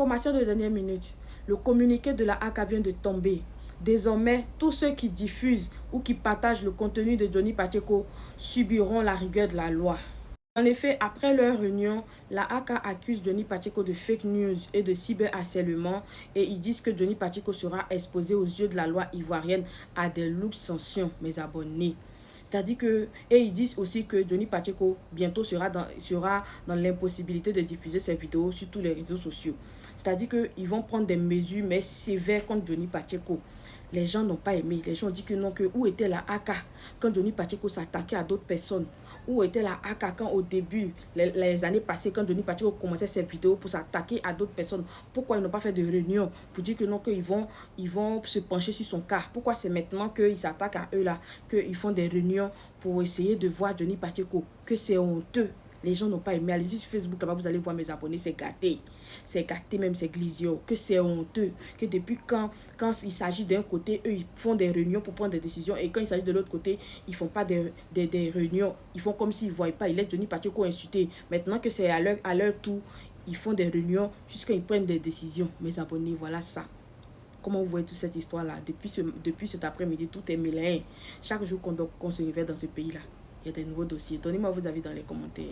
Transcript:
Information de dernière minute. Le communiqué de la AK vient de tomber. Désormais, tous ceux qui diffusent ou qui partagent le contenu de Johnny Pacheco subiront la rigueur de la loi. En effet, après leur réunion, la AK accuse Johnny Pacheco de fake news et de cyberharcèlement et ils disent que Johnny Pacheco sera exposé aux yeux de la loi ivoirienne à des lourdes sanctions, mes abonnés. C'est-à-dire que, et ils disent aussi que Johnny Pacheco bientôt sera dans l'impossibilité de diffuser ses vidéos sur tous les réseaux sociaux. C'est-à-dire qu'ils vont prendre des mesures mais sévères contre Johnny Pacheco. Les gens n'ont pas aimé. Les gens ont dit que non, que où était la AK quand Johnny Pacheco s'attaquait à d'autres personnes? Où était la AK quand au début, les années passées, quand Johnny Pacheco commençait ses vidéos pour s'attaquer à d'autres personnes? Pourquoi ils n'ont pas fait de réunion pour dire que non, qu'ils vont se pencher sur son cas? Pourquoi c'est maintenant qu'ils s'attaquent à eux là, qu'ils font des réunions pour essayer de voir Johnny Pacheco? Que c'est honteux. Les gens n'ont pas aimé. Allez-y sur Facebook, là-bas, vous allez voir mes abonnés, c'est gâté. C'est gâté, même c'est glisio. Que c'est honteux. Que depuis quand il s'agit d'un côté, eux, ils font des réunions pour prendre des décisions. Et quand il s'agit de l'autre côté, ils ne font pas des réunions. Ils font comme s'ils ne voient pas. Ils laissent Johnny Pacheco insulter. Maintenant que c'est à leur tour, ils font des réunions jusqu'à ils prennent des décisions. Mes abonnés, voilà ça. Comment vous voyez toute cette histoire-là? Depuis cet après-midi, tout est mêlé. Chaque jour qu'on se réveille dans ce pays-là, il y a des nouveaux dossiers. Donnez-moi vos avis dans les commentaires.